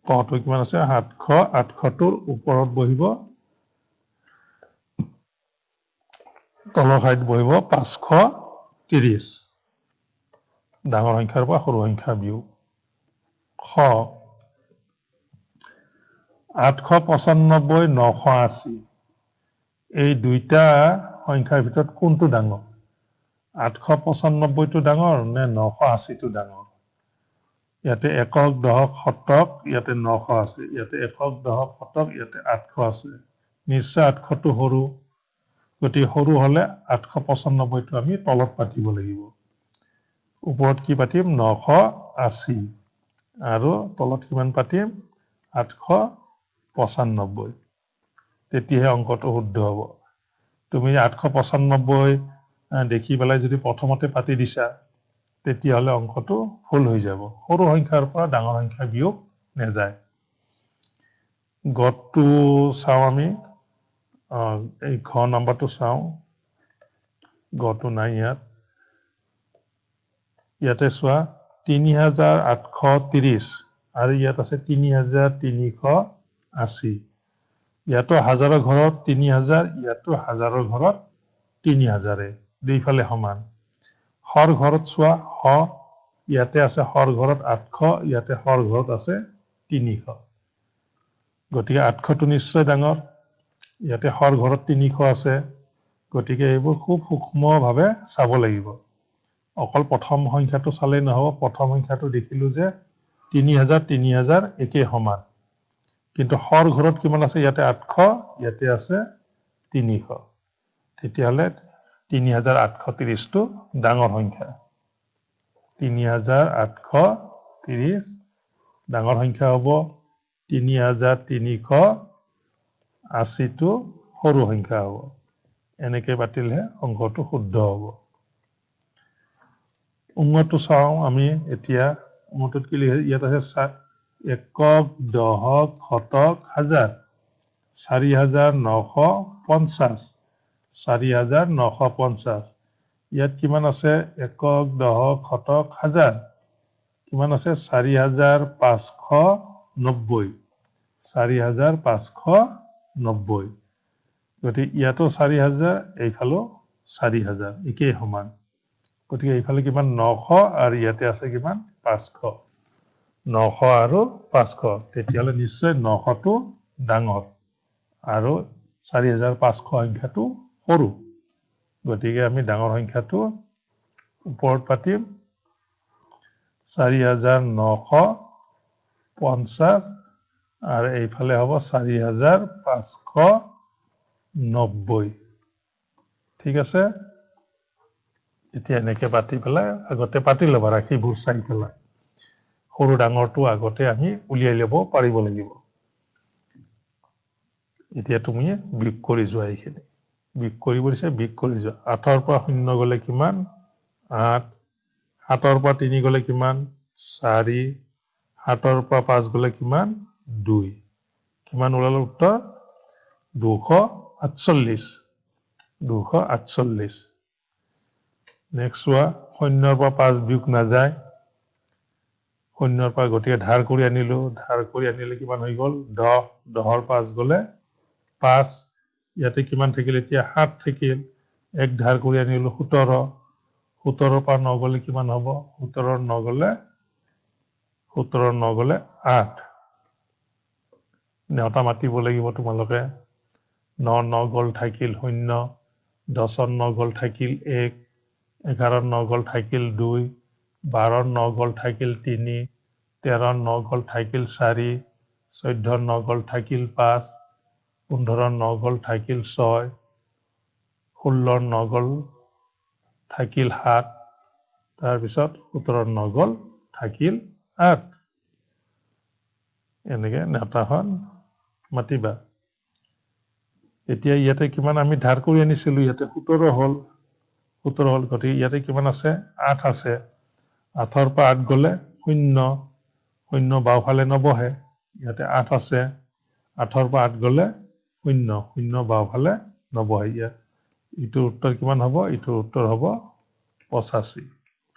কটো কিমান আছে 778ৰ ওপৰত বহিব তলৰ ঠাইত বহিব 530 ডাঙৰ সংখ্যাৰ পৰা সৰু সংখ্যা বিয়োগ 895 980 এই দুইটা সংখ্যাৰ ভিতৰত কোনটো ডাঙৰ 895টো ডাঙৰ নে 980টো ডাঙৰ ইয়াতে একক দশক শতক ইয়াতে 900 আছে ইয়াতে একক দশক শতক ইয়াতে 800 আছে নিশ্চয় 800টো সৰু গতিকে সৰু হলে 895টো আমি তলত পাতিব লাগিব ওপৰত কি পাতিম 980 আৰু তলত কিমান পাতিম 895 তেতিয়াহে অংকটো শুদ্ধ হ'ব তুমি 895 দেখি পেলাই যদি প্ৰথমতে পাতি দিছা তেতিয়াহ'লে অংকটো ভুল হৈ যাব সৰু সংখ্যাৰ পৰা ডাঙৰ সংখ্যা বিয়োগ নেযায় গড়টো চাওঁ আমি এই ঘ নাম্বাৰটো চাওঁ গড়টো নাই ইয়াতে চোৱা 3830 আৰু ইয়াত আছে 3380 ইয়াতো হাজাৰৰ ঘৰত 3000 ইয়াতো হাজাৰৰ ঘৰত 3000 দুইফালে সমান হৰ ঘৰত চোৱা হ ইয়াতে আছে হৰ ঘৰত 800 ইয়াতে হৰ ঘৰত আছে 300 গতিকে 800টো নিশ্চয় ডাঙৰ ইয়াতে হৰ ঘৰত 300 আছে গতিকে এইবোৰ খুব সূক্ষ্মভাৱে চাব লাগিব অকল প্ৰথম সংখ্যাটো চালেই নহ'ব প্ৰথম সংখ্যাটো দেখিলো যে 3000 3000 একে সমান কিন্তু হৰ ঘৰত কিমান আছে ইয়াতে 800 ইয়াতে আছে 300 তেতিয়াহ'লে 3830টো ডাঙৰ সংখ্যা 3830 ডাঙৰ সংখ্যা হ'ব 3380টো সৰু সংখ্যা হ'ব এনেকৈ পাতিলেহে অংকটো শুদ্ধ হ'ব উন্নতটো চাওঁ আমি এতিয়া উন্নতত কি লিখে ইয়াত আছে একক দশক শতক হাজাৰ 4950 4950 ইয়াত কিমান আছে একক দশক শতক হাজাৰ কিমান আছে 4590 4590 গতিকে ইয়াতো 4000 এইফালেও 4000 একেই সমান গতিকে এইফালে কিমান 900 আৰু ইয়াতে আছে কিমান 500 900 আৰু 500 তেতিয়াহ'লে নিশ্চয় 900টো ডাঙৰ আৰু 4500 সংখ্যাটো সৰু গতিকে আমি ডাঙৰ সংখ্যাটো ওপৰত পাতিম 4950 আৰু এইফালে হ'ব 4590 ঠিক আছে এতিয়া এনেকে পাতি পেলাই আগতে পাতি ল'বা ৰাশিবোৰ চাই পেলাই সৰু ডাঙৰটো আগতে আমি উলিয়াই ল'ব পাৰিব লাগিব এতিয়া তুমি বিয়োগ কৰি যোৱা এইখিনি বিয়োগ কৰিব দিছে বিয়োগ কৰি যোৱা 8ৰ পৰা 0 গ'লে কিমান 8 7ৰ পৰা 3 গ'লে কিমান 4 7ৰ পৰা 5 গ'লে কিমান 2 কিমান ওলাল উত্তৰ 248 248 নেক্সট চোৱা 0ৰ পৰা 5 বিয়োগ নাযায় 0ৰ পৰা গতিকে ধাৰ কৰি আনিলে কিমান হৈ গ'ল 10 10ৰ 5 গ'লে 5 ইয়াতে কিমান থাকিল এতিয়া 7 থাকিল এক ধাৰ কৰি আনিলো 17 17ৰ পৰা 9 গ'লে কিমান হ'ব 17ৰ 9 গ'লে 8 নেওতা মাতিব লাগিব তোমালোকে 9 9 গ'ল থাকিল 0 10ৰ 9 গ'ল থাকিল 1 11ৰ 9 গ'ল থাকিল 2 12ৰ 9 গ'ল থাকিল 3 13ৰ 9 গ'ল থাকিল 4 14ৰ 9 গ'ল থাকিল 5 15ৰ 9 গ'ল থাকিল 6 16ৰ 9 গ'ল থাকিল 7 তাৰপিছত 17ৰ 9 গ'ল থাকিল 8 এনেকে নেওতাখন মাতিবা এতিয়া ইয়াতে কিমান আমি ধাৰ কৰি আনিছিলো ইয়াতে 17 হ'ল গতিকে ইয়াতে কিমান আছে 8 আছে 8ৰ পৰা 8 গ'লে 0 0 বাওঁফালে নবহে ইয়াতে 8 আছে 8ৰ পৰা 8 গ'লে 0 0 বাওঁফালে নবহে ইয়াত ইটোৰ উত্তৰ কিমান হ'ব ইটোৰ উত্তৰ হ'ব 85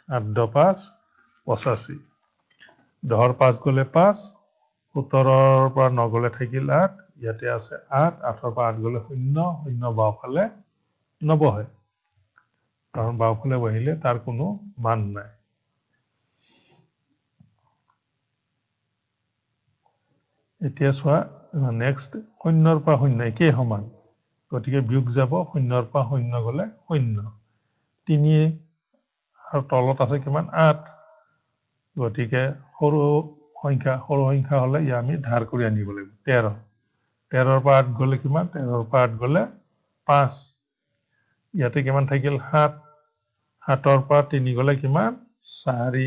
8 10 5 85 10ৰ 5 গ'লে 5 17ৰ পৰা 9 গ'লে থাকিল 8 ইয়াতে আছে 8 8ৰ পৰা 8 গ'লে 0 0 বাওঁফালে নবহে কাৰণ বাওঁফালে বহিলে তাৰ কোনো মান নাই এতিয়া চোৱা নেক্সট 0ৰ পৰা 0 একেই সমান গতিকে বিয়োগ যাব 0ৰ পৰা 0 গ'লে 0 3 আৰু তলত আছে কিমান 8 গতিকে সৰু সংখ্যা হ'লে ইয়াক আমি ধাৰ কৰি আনিব লাগিব 13 13ৰ পৰা 8 গ'লে কিমান 13ৰ পৰা 8 গ'লে 5 ইয়াতে কিমান থাকিল 7 7ৰ পৰা 3 গ'লে কিমান 4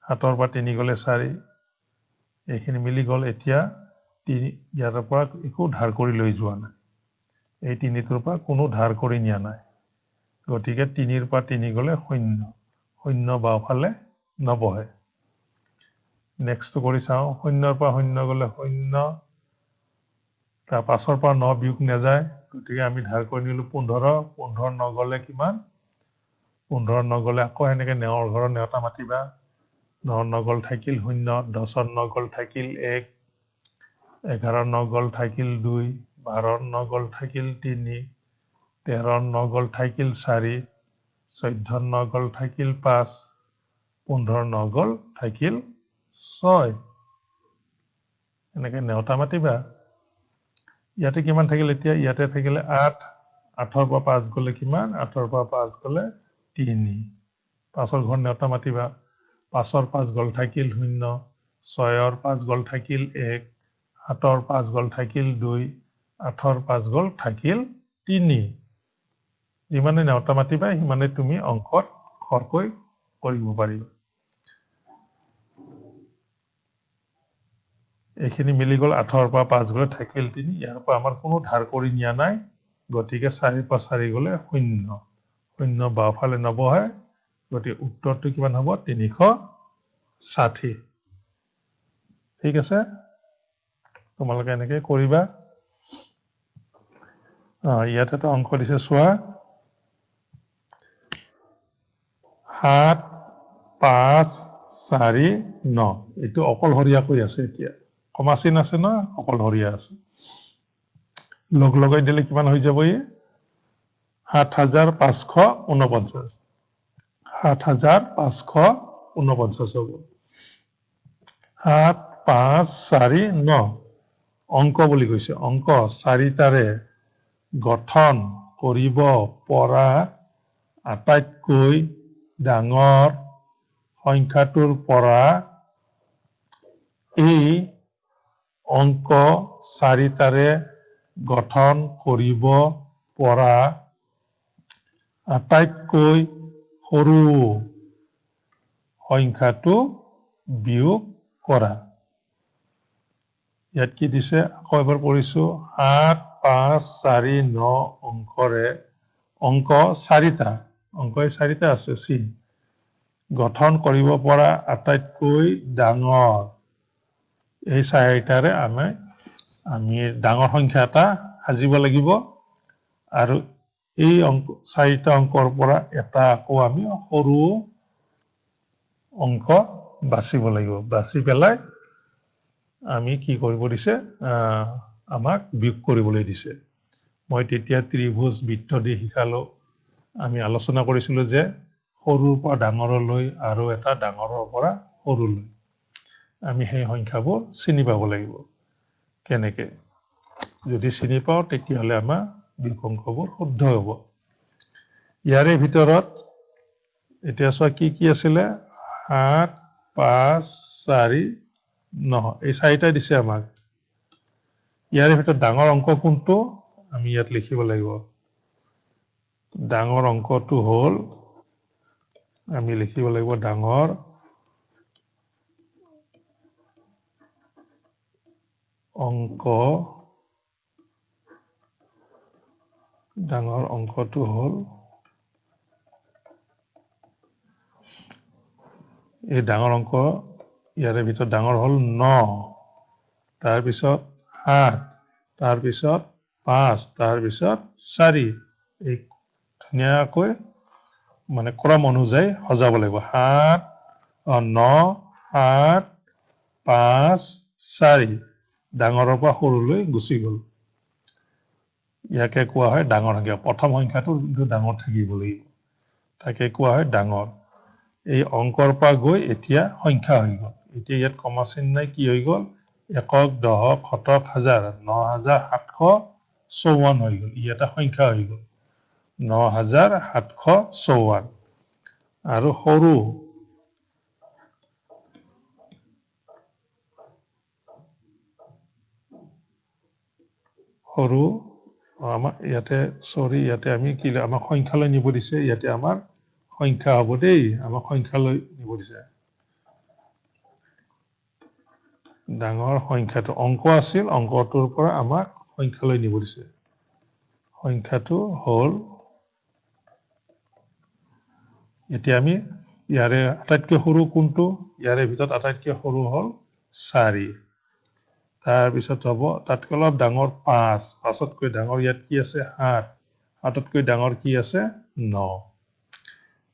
7ৰ পৰা 3 গ'লে 4 এইখিনি মিলি গ'ল এতিয়া ইয়াৰ পৰা একো ধাৰ কৰি লৈ যোৱা নাই এই 3টোৰ পৰা কোনো ধাৰ কৰি নিয়া নাই গতিকে 3ৰ পৰা 3 গ'লে 0 0 বাওঁফালে নবহে নেক্সট কৰি চাওঁ 0ৰ পৰা 0 গ'লে 0 তাৰ 5ৰ পৰা 9 বিয়োগ নাযায় গতিকে আমি ধাৰ কৰি নিলো 15 15 9 গ'লে কিমান 15 9 গ'লে আকৌ এনেকে নেওৰ ঘৰৰ নেওতা মাতিবা 9 9 গ'ল থাকিল 0 10ৰ 9 গ'ল থাকিল 1 11ৰ 9 গ'ল থাকিল 2 12ৰ 9 গ'ল থাকিল 3 13ৰ 9 গ'ল থাকিল 4 14ৰ 9 গ'ল থাকিল 5 15ৰ 9 গ'ল থাকিল 6 এনেকে নেওতা মাতিবা ইয়াতে কিমান থাকিল এতিয়া ইয়াতে থাকিলে 8 8ৰ পৰা 5 গ'লে কিমান 8ৰ পৰা 5 গ'লে 3 5ৰ ঘৰ নেওতা মাতিবা 5ৰ 5 গ'ল থাকিল 0 6ৰ 5 গ'ল থাকিল 1 7ৰ 5 গ'ল থাকিল 2 8ৰ 5 গ'ল থাকিল 3 যিমানে নেওতা মাতিবা সিমানে তুমি অংকত খৰকৈ কৰিব পাৰিবা এইখিনি মিলি গ'ল 8ৰ পৰা 5 গ'লে থাকিল 3 ইয়াৰ পৰা আমাৰ কোনো ধাৰ কৰি নিয়া নাই গতিকে 4ৰ পৰা 4 গ'লে 0 0 বাওঁফালে নবহে গতিকে উত্তৰটো কিমান হ'ব 360 ঠিক আছে তোমালোকে এনেকে কৰিবা ইয়াত এটা অংক দিছে চোৱা 7 5 4 9 এইটো অকলশৰীয়াকৈ আছে এতিয়া কমা চিন আছে না অকলশৰীয়া আছে লগ লগাই দিলে কিমান হৈ যাব 7549 7549 হ'ব 7 5 4 9 অংক বুলি কৈছে অংক 4টাৰে গঠন কৰিব পৰা আটাইতকৈ ডাঙৰ সংখ্যাটোৰ পৰা এই অংক 4টাৰে গঠন কৰিব পৰা আটাইতকৈ সৰু সংখ্যাটো বিয়োগ কৰা। ইয়াত কি দিছে আকৌ এবাৰ পঢ়িছো 7 5 4 9 অংকৰে অংক 4টা আছে চি গঠন কৰিব পৰা আটাইতকৈ ডাঙৰ এই 4টাৰে আমি ডাঙৰ সংখ্যা এটা সাজিব লাগিব আৰু এই 4টা অংকৰ পৰা এটা আকৌ আমি সৰু অংক বাছিব লাগিব বাছি পেলাই আমি কি কৰিব দিছে আমাক বিয়োগ কৰিবলৈ দিছে মই তেতিয়া ত্ৰিভুজ বৃত্ত দি শিকালো আমি আলোচনা কৰিছিলো যে সৰুৰ পৰা ডাঙৰলৈ আৰু এটা ডাঙৰৰ পৰা সৰুলৈ আমি সেই সংখ্যাবোৰ চিনি পাব লাগিব কেনেকে যদি চিনি পাও তেতিয়াহলে আমাৰ বিয়োগ অংকবোৰ শুদ্ধ হ'ব ইয়াৰে ভিতৰত এতিয়া চোৱা কি আছিলে 7 5 4 9 এই 4টা দিছে আমাক ইয়াৰে ভিতৰত ডাঙৰ অংক কোনটো আমি ইয়াত লিখিব লাগিব ডাঙৰ অংকটো হ'ল আমি লিখিব লাগিব ডাঙৰ অংকটো হ'ল এই ডাঙৰ অংক ইয়াৰে ভিতৰত ডাঙৰ হ'ল 9 তাৰপিছত 8 তাৰপিছত 5 তাৰপিছত 4 এই ধুনীয়াকৈ মানে ক্ৰম অনুযায়ী সজাব লাগিব 7 9 8 5 4 ডাঙৰৰ পৰা সৰুলৈ গুচি গ'ল ইয়াকে কোৱা হয় ডাঙৰ সংখ্যা প্ৰথম সংখ্যাটো ডাঙৰ থাকিব লাগিব তাকে কোৱা হয় ডাঙৰ এই অংকৰ পৰা গৈ এতিয়া সংখ্যা হৈ গ'ল এতিয়া ইয়াত কমা চিহ্ন নাই কি হৈ গ'ল একক দহক শতক হাজাৰ 9754 হৈ গ'ল ই এটা সংখ্যা হৈ গ'ল 9754 আৰু সৰু আমাৰ ইয়াতে আমি কি আমাক সংখ্যালৈ নিব দিছে ইয়াতে আমাৰ সংখ্যা হ'ব দেই আমাক সংখ্যালৈ নিব দিছে ডাঙৰ সংখ্যাটো অংক আছিল অংকটোৰ পৰা আমাক সংখ্যালৈ নিব দিছে সংখ্যাটো হ'ল এতিয়া আমি ইয়াৰে আটাইতকৈ সৰু কোনটো ইয়াৰে ভিতৰত আটাইতকৈ সৰু হ'ল 4 তাৰপিছত হ'ব তাতকৈ অলপ ডাঙৰ 5 5তকৈ ডাঙৰ ইয়াত কি আছে 7 7তকৈ ডাঙৰ কি আছে 9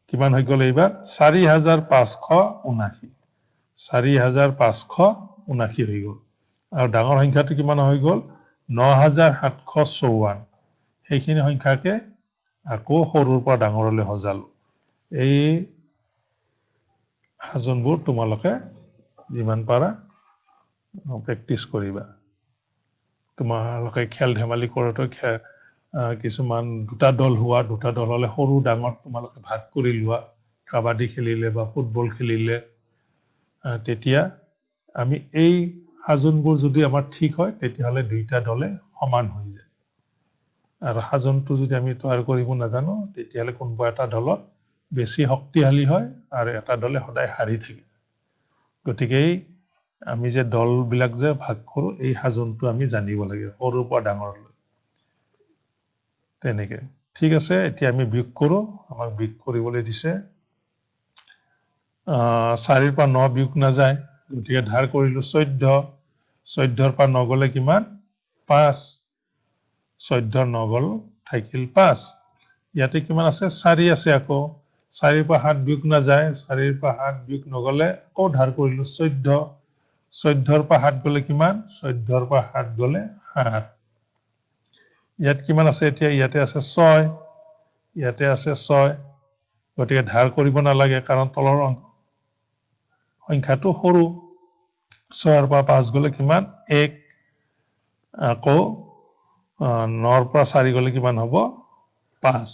কিমান হৈ গ'ল এইবাৰ 4579 4579 হৈ গ'ল আৰু ডাঙৰ সংখ্যাটো কিমান হৈ গ'ল 9754 সেইখিনি সংখ্যাকে আকৌ সৰুৰ পৰা ডাঙৰলৈ সজালো এই সাজনবোৰ তোমালোকে যিমান পাৰা প্ৰেক্টিছ কৰিবা তোমালোকে খেল ধেমালি কৰোঁতে কিছুমান দুটা দল হলে সৰু ডাঙৰ তোমালোকে ভাগ কৰি লোৱা কাবাডী খেলিলে বা ফুটবল খেলিলে তেতিয়া আমি এই সাজনবোৰ যদি আমাৰ ঠিক হয় তেতিয়াহলে দুইটা দলে সমান হৈ যায় আৰু সাজনটো যদি আমি তৈয়াৰ কৰিব নাজানো তেতিয়াহলে কোনোবা এটা দলত বেছি শক্তিশালী হয় আৰু এটা দলে সদায় হাৰি থাকে গতিকে আমি যে দলবিলাক যে ভাগ কৰোঁ এই সাজনটো আমি জানিব লাগে সৰুৰ পৰা ডাঙৰলৈ তেনেকে ঠিক আছে এতিয়া আমি বিয়োগ কৰোঁ আমাক বিয়োগ কৰিবলৈ দিছে 4ৰ পৰা 9 বিয়োগ নাযায় গতিকে ধাৰ কৰিলো 14ৰ পৰা 9 গ'লে কিমান 5 14 9 গ'ল থাকিল 5 ইয়াতে কিমান আছে 4 আছে আকৌ 4ৰ পৰা 7 বিয়োগ নাযায় 4ৰ পৰা 7 বিয়োগ নগ'লে আকৌ ধাৰ কৰিলো 14ৰ পৰা 7 গ'লে কিমান 14ৰ পৰা 7 গ'লে 7 ইয়াত কিমান আছে এতিয়া ইয়াতে আছে 6 গতিকে ধাৰ কৰিব নালাগে কাৰণ তলৰ সংখ্যাটো সৰু 6ৰ পৰা 5 গ'লে কিমান 1 আকৌ 9ৰ পৰা 4 গ'লে কিমান হ'ব 5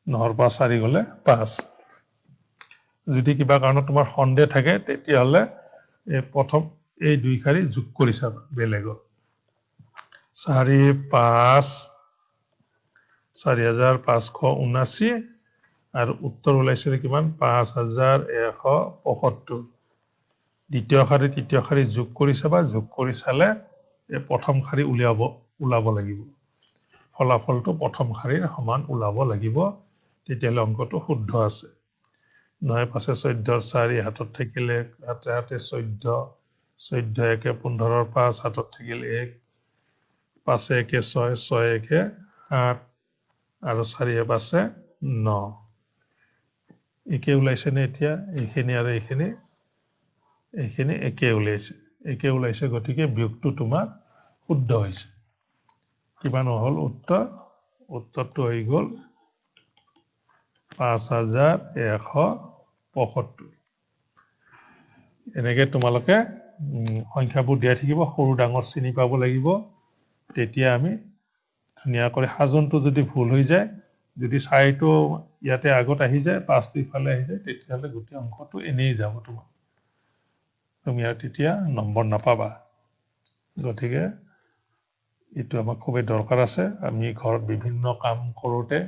9ৰ পৰা 4 গ'লে 5 যদি কিবা কাৰণত তোমাৰ সন্দেহ থাকে তেতিয়াহ'লে প্ৰথম এই দুই শাৰী যোগ কৰি চাবা বেলেগত 4 5 4579 আৰু উত্তৰ ওলাইছে কিমান 5175 দ্বিতীয় শাৰী তৃতীয় শাৰী যোগ কৰি চাবা যোগ কৰি চালে এই প্ৰথম শাৰী ওলাব লাগিব ফলাফলটো প্ৰথম শাৰীৰ সমান ওলাব লাগিব তেতিয়ালে অংকটো শুদ্ধ আছে 9 5 14 4 হাতত থাকিলে হাতে হাতে 14 14 1 15 5 হাতত থাকিলে 1 5 1 6 6 1 8 আৰু 4 5 9 একে ওলাইছে নে এতিয়া এইখিনি আৰু এইখিনি একে ওলাইছে গতিকে বিয়োগটো তোমাৰ শুদ্ধ হৈছে কিমান হ'ল উত্তৰটো হৈ গ'ল 5175 এনেকে তোমালোকে সংখ্যাবোৰ দিয়া থাকিব সৰু ডাঙৰ চিনি পাব লাগিব তেতিয়া আমি ধুনীয়াকৈ সাজনটো যদি ভুল হৈ যায় যদি 4টো ইয়াতে আগত আহি যায় 5টো ইফালে আহি যায় তেতিয়াহলে গোটেই অংকটো এনেই যাব তোমাৰ তুমি আৰু তেতিয়া নম্বৰ নাপাবা গতিকে এইটো আমাক খুবেই দৰকাৰ আছে আমি ঘৰত বিভিন্ন কাম কৰোতে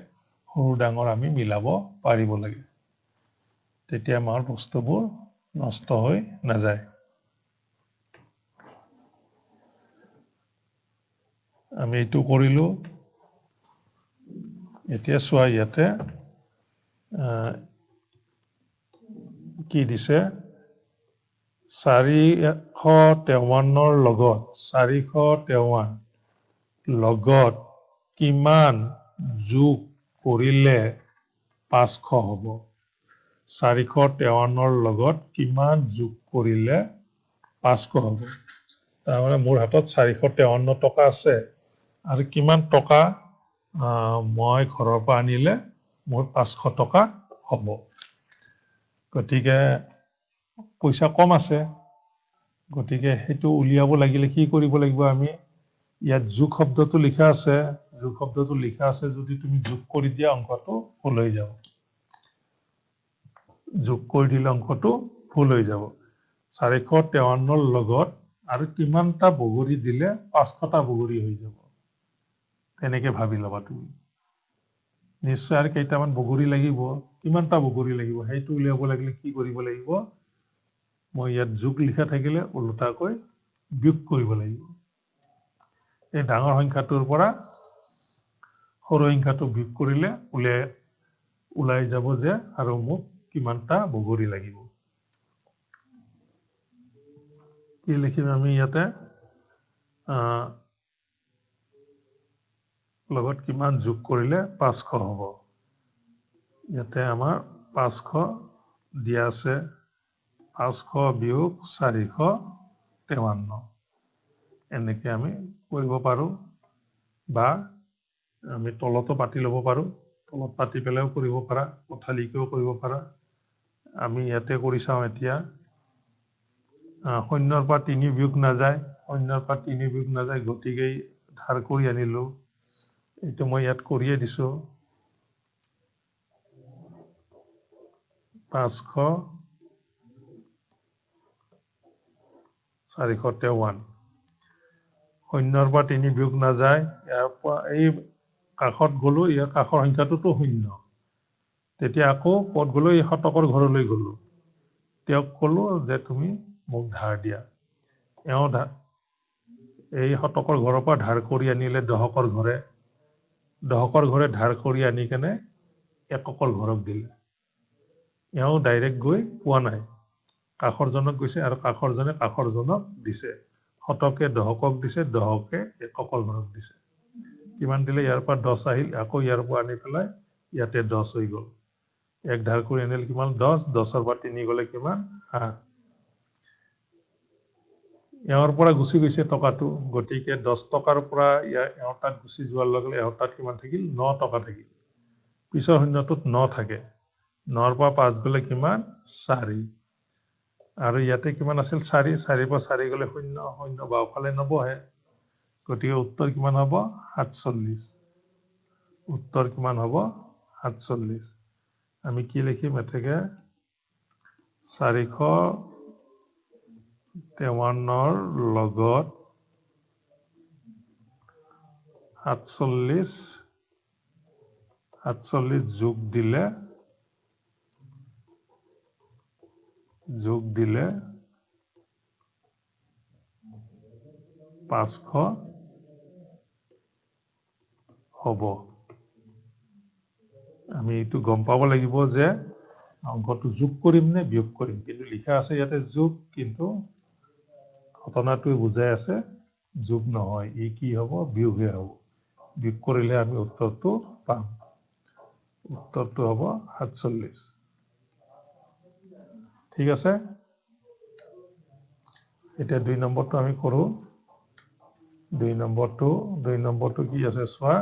সৰু ডাঙৰ আমি মিলাব পাৰিব লাগে তেতিয়া আমাৰ বস্তুবোৰ নষ্ট হৈ নাযায় আমি এইটো কৰিলো এতিয়া চোৱা ইয়াতে কি দিছে 453 লগত 453 লগত কিমান যোগ কৰিলে 500 হ'ব 453 লগত কিমান যোগ কৰিলে 500 হ'ব তাৰমানে মোৰ হাতত 453 টকা আছে আৰু কিমান টকা মই ঘৰৰ পৰা আনিলে মোৰ 500 টকা হ'ব গতিকে পইচা কম আছে গতিকে হেতু উলিয়াব লাগিলে কি কৰিব লাগিব আমি ইয়াত যোগ শব্দটো লিখা আছে যদি তুমি যোগ কৰি দিয়া অংকটো ভুল হৈ যাব যোগ কৰি দিলে অংকটো ভুল হৈ যাব 453 লগত আৰু কিমানটা বগৰী দিলে 500টা বগৰী হৈ যাব তেনেকে ভাবি লবা তুমি নিশ্চয় আৰু কেইটামান বগৰী লাগিব কিমানটা বগৰী লাগিব হেতু উলিয়াব লাগিলে কি কৰিব লাগিব মই ইয়াত যোগ লিখা থাকিলে উল্টাকৈ বিয়োগ কৰিব লাগিব এই ডাঙৰ সংখ্যাটোৰ পৰা সৰু সংখ্যাটো বিয়োগ কৰিলে ওলাই যাব যে আৰু মোক কিমানটা বগৰী লাগিব কি লিখিম আমি ইয়াতে লগত কিমান যোগ কৰিলে 500 হ'ব ইয়াতে আমাৰ 500 দিয়া আছে 500 বিয়োগ 453 এনেকে আমি কৰিব পাৰো বা আমি তলতো পাতি ল'ব পাৰো তলত পাতি পেলাইও কৰিব পাৰা কথা লিখিও কৰিব পাৰা আমি ইয়াতে কৰি চাওঁ এতিয়া শূন্যৰ পৰা 3 বিয়োগ নাযায় গতিকে ধাৰ কৰি আনিলো এইটো মই ইয়াত কৰিয়ে দিছো 500 453 শূন্যৰ পৰা 3 বিয়োগ নাযায় ইয়াৰ পৰা এই কাষত গলো ইয়াৰ কাষৰ সংখ্যাটোতো শূন্য তেতিয়া আকৌ পদ গলো এই শতকৰ ঘৰলৈ গলো তেওঁক কলো যে তুমি মোক ধাৰ দিয়া এই শতকৰ ঘৰৰ পৰা ধাৰ কৰি আনিলে দহকৰ ঘৰে ধাৰ কৰি আনি কেনে এককৰ ঘৰক দিলে ডাইৰেক্ট গৈ পোৱা নাই কাষৰজনক গৈছে আৰু কাষৰজনে কাষৰজনক দিছে শতকে দহকক দিছে দহকে এককৰ ঘৰক দিছে কিমান দিলে ইয়াৰ পৰা 10 আহিল আকৌ ইয়াৰ পৰা আনি পেলাই ইয়াতে 10 হৈ গ'ল এক ধাৰ কৰি আনিলে কিমান 10 10ৰ পৰা 3 গলে কিমান 8 ইয়াৰ পৰা গুচি গৈছে টকাটো গতিকে 10 টকাৰ পৰা ইয়াৰ তাত গুচি যোৱাৰ লগে লগে তাত কিমান থাকিল 9 টকা থাকিল পিছৰ শূন্যটোত 9 থাকে 9ৰ পৰা 5 গলে কিমান 4 আৰু ইয়াতে কিমান আছিল 4 4ৰ পৰা 4 গলে শূন্য শূন্য বাওঁফালে নবহে গতিকে উত্তৰ কিমান হ'ব 47 উত্তৰ কিমান হ'ব 47 আমি কি লিখিম এতেকে 453ৰ লগত 47 যোগ দিলে যোগ দিলে 500 হ'ব আমি এইটো গম পাব লাগিব যে অংকটো যোগ কৰিম নে বিয়োগ কৰিম কিন্তু লিখা আছে ইয়াতে যোগ কিন্তু ঘটনাটোৱে বুজাই আছে যোগ নহয় ই কি হ'ব বিয়োগহে হ'ব বিয়োগ কৰিলে আমি উত্তৰটো পাম উত্তৰটো হ'ব 47 ঠিক আছে এতিয়া 2 নম্বৰটো আমি কৰো 2 নম্বৰটো কি আছে চোৱা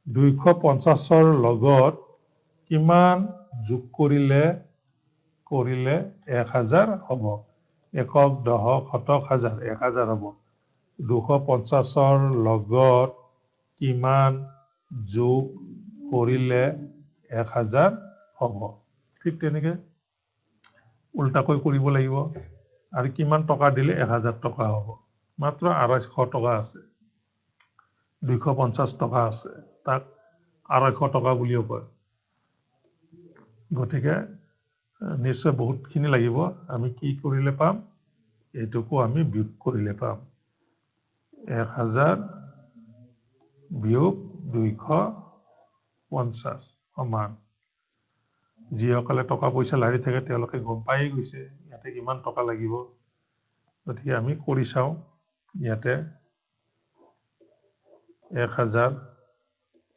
250ৰ লগত কিমান যোগ কৰিলে 1000 হ'ব একক দশক শতক হাজাৰ 1000 হ'ব 250ৰ লগত কিমান যোগ কৰিলে 1000 হ'ব ঠিক তেনেকে উল্টাকৈ কৰিব লাগিব আৰু কিমান টকা দিলে 1000 টকা হ'ব মাত্ৰ 250 টকা আছে 250 টকা আছে তাক 250 টকা বুলিও কয় গতিকে নিশ্চয় বহুতখিনি লাগিব আমি কি কৰিলে পাম এইটোকো আমি বিয়োগ কৰিলে পাম 1000 বিয়োগ 250 সমান যিসকলে টকা পইচা লাৰি থাকে তেওঁলোকে গম পাই গৈছে ইয়াতে কিমান টকা লাগিব গতিকে আমি কৰি চাওঁ ইয়াতে 1000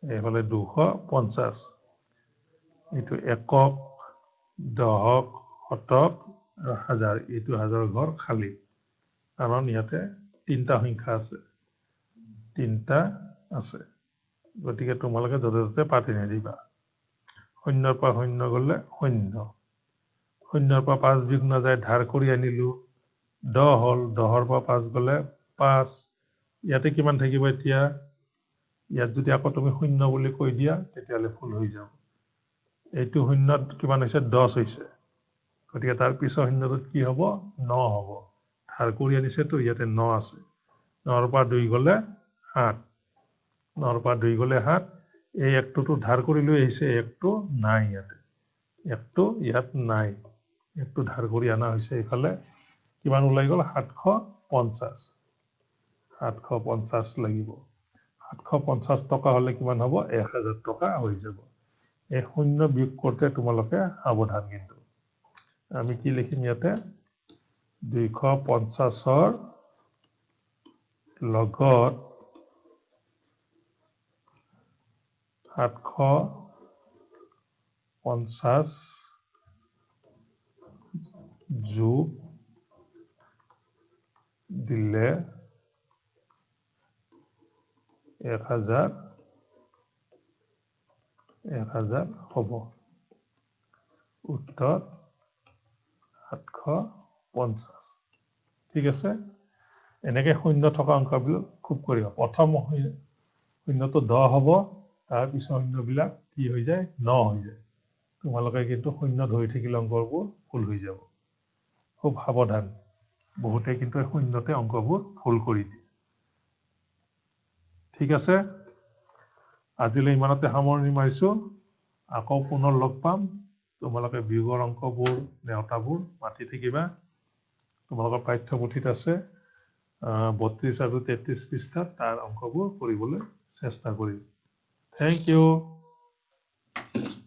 এইফালে 250 এইটো একক দশক শতক আৰু হাজাৰ এইটো হাজাৰ ঘৰ খালী কাৰণ ইয়াতে তিনিটা সংখ্যা আছে গতিকে তোমালোকে য'তে ত'তে পাতি নিদিবা শূন্যৰ পৰা শূন্য গ'লে শূন্য শূন্যৰ পৰা 5 বিয়োগ নাযায় ধাৰ কৰি আনিলো 10 হ'ল 10ৰ পৰা 5 গ'লে 5 ইয়াতে কিমান থাকিব এতিয়া ইয়াত যদি আকৌ তুমি শূন্য বুলি কৈ দিয়া তেতিয়াহ'লে ভুল হৈ যাব এইটো শূন্যত কিমান হৈছে 10 হৈছে গতিকে তাৰ পিছৰ শূন্যটোত কি হ'ব 9 হ'ব ধাৰ কৰি আনিছেতো ইয়াতে 9 আছে 9ৰ পৰা 2 গ'লে 7 9ৰ পৰা 2 গ'লে 7 এই একটোতো ধাৰ কৰি লৈ আহিছে একটো নাই ইয়াতে একটো ইয়াত নাই একটো ধাৰ কৰি আনা হৈছে এইফালে কিমান ওলাই গ'ল 750 লাগিব 750 টকা হ'লে কিমান হ'ব 1000 টকা হৈ যাব এই শূন্য বিয়োগ কৰোঁতে তোমালোকে সাৱধান কিন্তু আমি কি লিখিম ইয়াতে 250ৰ লগত 750 যোগ দিলে 1000 হ'ব উত্তৰ 750 ঠিক আছে এনেকে শূন্য থকা অংকবিলাক খুব কৰিবা প্ৰথম শূন্যটো 10 হ'ব তাৰ পিছৰ শূন্যবিলাক কি হৈ যায় 9 হৈ যায় তোমালোকে কিন্তু শূন্য ধৰি থাকিলে অংকবোৰ ভুল হৈ যাব খুব সাৱধান বহুতে কিন্তু শূন্যতে অংকবোৰ ভুল কৰি দিয়ে ঠিক আছে আজিলৈ ইমানতে সামৰণি মাৰিছো আকৌ পুনৰ লগ পাম তোমালোকে বিয়োগৰ অংকবোৰ নেওতাবোৰ মাতি থাকিবা তোমালোকৰ পাঠ্যপুথিত আছে 32 আৰু 33 পৃষ্ঠাত তাৰ অংকবোৰ কৰিবলৈ চেষ্টা কৰিম থেংক ইউ